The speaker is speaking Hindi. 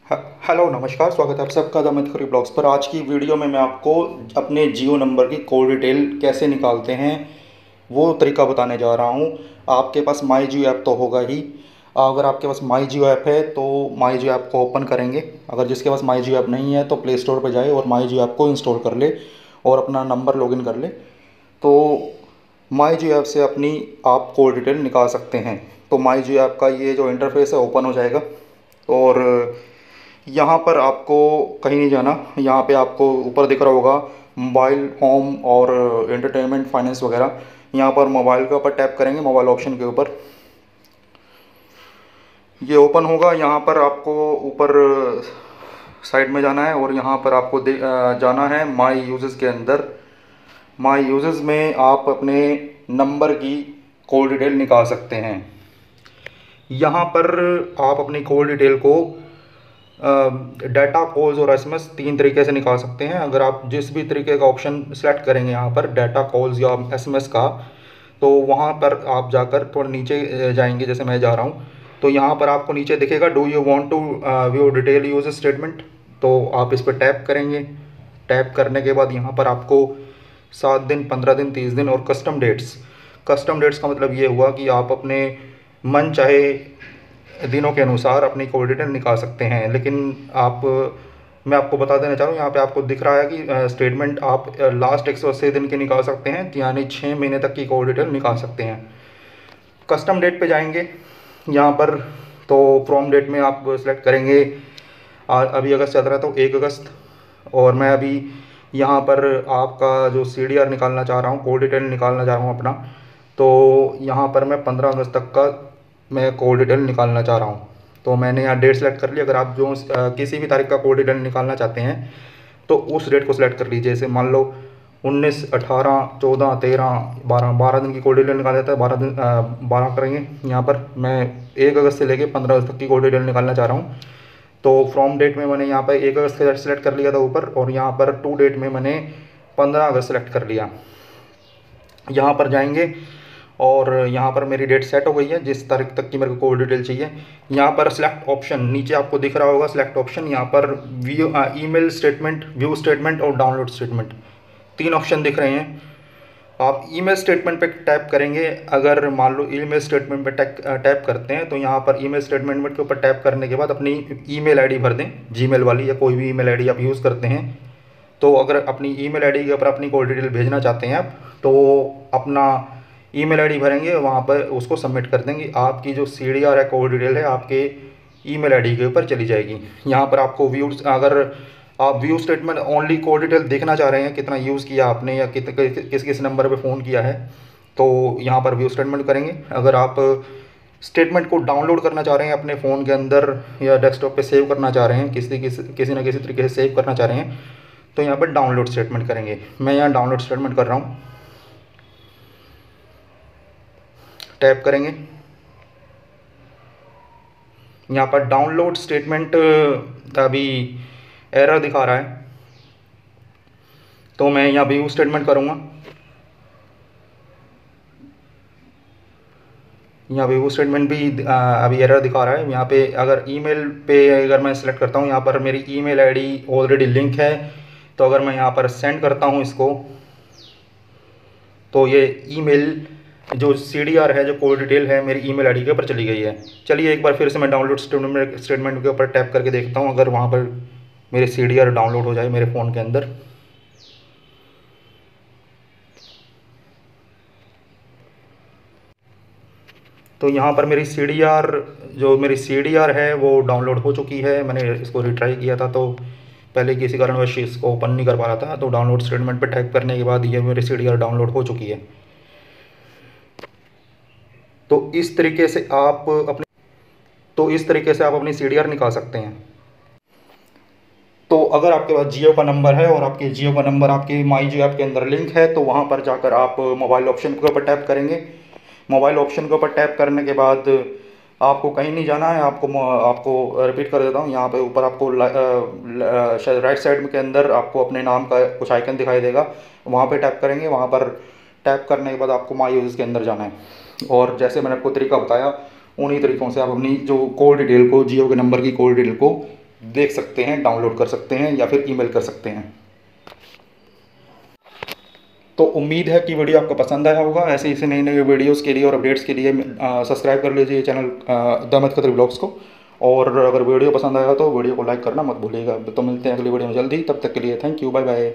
हेलो नमस्कार, स्वागत है आप सबका द मिथुरी ब्लॉग्स पर। आज की वीडियो में मैं आपको अपने जियो नंबर की कॉल डिटेल कैसे निकालते हैं वो तरीका बताने जा रहा हूँ। आपके पास माई जियो ऐप तो होगा ही। अगर आपके पास माई जियो ऐप है तो माई जियो ऐप को ओपन करेंगे। अगर जिसके पास माई जियो ऐप नहीं है तो प्ले स्टोर पर जाए और माई जियो ऐप को इंस्टॉल कर ले और अपना नंबर लॉगिन कर ले। तो माई जियो ऐप से अपनी आप कॉल डिटेल निकाल सकते हैं। तो माई जियो ऐप का ये जो इंटरफेस है ओपन हो जाएगा और यहाँ पर आपको कहीं नहीं जाना। यहाँ पे आपको ऊपर दिख रहा होगा मोबाइल, होम और एंटरटेनमेंट, फाइनेंस वगैरह। यहाँ पर मोबाइल के ऊपर टैप करेंगे, मोबाइल ऑप्शन के ऊपर ये ओपन होगा। यहाँ पर आपको ऊपर साइड में जाना है और यहाँ पर आपको जाना है माई यूज़र्स के अंदर। माई यूज़र्स में आप अपने नंबर की कॉल डिटेल निकाल सकते हैं। यहाँ पर आप अपनी कॉल डिटेल को डाटा, कॉल्स और एसएमएस तीन तरीके से निकाल सकते हैं। अगर आप जिस भी तरीके का ऑप्शन सेलेक्ट करेंगे यहाँ पर डाटा, कॉल्स या एसएमएस का, तो वहाँ पर आप जाकर थोड़ा नीचे जाएंगे, जैसे मैं जा रहा हूँ तो यहाँ पर आपको नीचे दिखेगा do you want to view detail user statement. तो आप इस पर टैप करेंगे। टैप करने के बाद यहाँ पर आपको 7 दिन, 15 दिन, 30 दिन और कस्टम डेट्स का मतलब ये हुआ कि आप अपने मन चाहे दिनों के अनुसार अपनी कॉल डिटेल निकाल सकते हैं। लेकिन मैं आपको बता देना चाह रहा हूँ, यहाँ पे आपको दिख रहा है कि स्टेटमेंट आप लास्ट 180 दिन के निकाल सकते हैं, यानी 6 महीने तक की कॉल डिटेल निकाल सकते हैं। कस्टम डेट पे जाएंगे यहाँ पर, तो फ्रॉम डेट में आप सेलेक्ट करेंगे अभी अगस्त चल रहा है तो 1 अगस्त। और मैं अभी यहाँ पर आपका जो CDR निकालना चाह रहा हूँ, कॉल डिटेल निकालना चाह रहा हूँ अपना, तो यहाँ पर मैं 15 अगस्त तक का मैं कॉल डिटेल निकालना चाह रहा हूँ। तो मैंने यहाँ डेट सेलेक्ट कर ली। अगर आप जो किसी भी तारीख का कॉल डिटेल निकालना चाहते हैं तो उस डेट को सिलेक्ट कर लीजिए। जैसे मान लो 19, 18, 14, 13, 12 दिन की कॉल डिटेल निकाल देता है। 12 करेंगे। यहाँ पर मैं 1 अगस्त से लेके 15 अगस्त तक की कॉल डिटेल निकालना चाह रहा हूँ। तो फ्रॉम डेट में मैंने यहाँ पर 1 अगस्त सेलेक्ट कर लिया था ऊपर, और यहाँ पर टू डेट में मैंने 15 अगस्त सेलेक्ट कर लिया। यहाँ पर जाएंगे और यहाँ पर मेरी डेट सेट हो गई है जिस तारीख तक की मेरे को कॉल डिटेल चाहिए। यहाँ पर सिलेक्ट ऑप्शन नीचे आपको दिख रहा होगा, सिलेक्ट ऑप्शन। यहाँ पर view email statement, view statement और डाउनलोड स्टेटमेंट, 3 ऑप्शन दिख रहे हैं। आप ईमेल स्टेटमेंट पे टैप करेंगे। अगर मान लो ईमेल स्टेटमेंट पे टैप करते हैं तो यहाँ पर ईमेल स्टेटमेंट के ऊपर टैप करने के बाद अपनी ईमेल आईडी भर दें, जीमेल वाली या कोई भी ईमेल आईडी आप यूज़ करते हैं। तो अगर अपनी ईमेल आईडी के ऊपर अपनी कॉल डिटेल भेजना चाहते हैं आप, तो अपना ईमेल आईडी भरेंगे, वहाँ पर उसको सबमिट कर देंगे। आपकी जो CDR है, कॉल डिटेल है, आपके ईमेल आईडी के ऊपर चली जाएगी। यहाँ पर आपको अगर आप view statement only call detail देखना चाह रहे हैं, कितना यूज़ किया आपने या किस किस नंबर पे फ़ोन किया है, तो यहाँ पर व्यू स्टेटमेंट करेंगे। अगर आप स्टेटमेंट को डाउनलोड करना चाह रहे हैं अपने फ़ोन के अंदर या डेस्कटॉप पे सेव करना चाह रहे हैं, किसी न किसी तरीके से सेव करना चाह रहे हैं, तो यहाँ पर डाउनलोड स्टेटमेंट करेंगे। मैं यहाँ डाउनलोड स्टेटमेंट कर रहा हूँ। टैप करेंगे। यहाँ पर डाउनलोड स्टेटमेंट अभी एरर दिखा रहा है, तो मैं यहाँ व्यू स्टेटमेंट करूँगा। यहाँ व्यू स्टेटमेंट भी अभी एरर दिखा रहा है। यहाँ पे अगर ईमेल पे अगर मैं सेलेक्ट करता हूँ, यहाँ पर मेरी ईमेल आईडी ऑलरेडी लिंक है, तो अगर मैं यहाँ पर सेंड करता हूँ इसको, तो ये ईमेल जो CDR है, जो कॉल डिटेल है, मेरी ईमेल आईडी के ऊपर चली गई है। चलिए एक बार फिर से मैं डाउनलोड स्टेटमेंट के ऊपर टैप करके देखता हूँ, अगर वहाँ पर मेरे CDR डाउनलोड हो जाए मेरे फ़ोन के अंदर। तो यहाँ पर मेरी CDR है वो डाउनलोड हो चुकी है। मैंने इसको रिट्राई किया था तो पहले किसी कारणवश इसको ओपन नहीं कर पा रहा था, तो डाउनलोड स्टेटमेंट पर टैप करने के बाद ये मेरी CDR डाउनलोड हो चुकी है। तो इस तरीके से आप अपनी CDR निकाल सकते हैं। तो अगर आपके पास जियो का नंबर है और आपके जियो का नंबर आपके माई जियो ऐप के अंदर लिंक है, तो वहाँ पर जाकर आप मोबाइल ऑप्शन के ऊपर टैप करेंगे। मोबाइल ऑप्शन के ऊपर टैप करने के बाद आपको कहीं नहीं जाना है। आपको रिपीट कर देता हूँ। यहाँ पे ऊपर आपको शायद राइट साइड के अंदर आपको अपने नाम का कुछ आइकन दिखाई देगा, वहाँ पे टैप करेंगे। वहाँ पर टैप करने के बाद आपको माई यूज़र्स के अंदर जाना है, और जैसे मैंने आपको तरीका बताया उन्हीं तरीक़ों से आप अपनी जो कॉल डिटेल को, जियो के नंबर की कॉल डिटेल को देख सकते हैं, डाउनलोड कर सकते हैं या फिर ईमेल कर सकते हैं। तो उम्मीद है कि वीडियो आपको पसंद आया होगा। ऐसे ही नई नई वीडियोस के लिए और अपडेट्स के लिए सब्सक्राइब कर लीजिए channel the Ahmad Khatri blogs को। और अगर वीडियो पसंद आया तो वीडियो को लाइक करना मत भूलिएगा। तो मिलते हैं अगली वीडियो में जल्दी, तब तक के लिए थैंक यू, बाय बाय।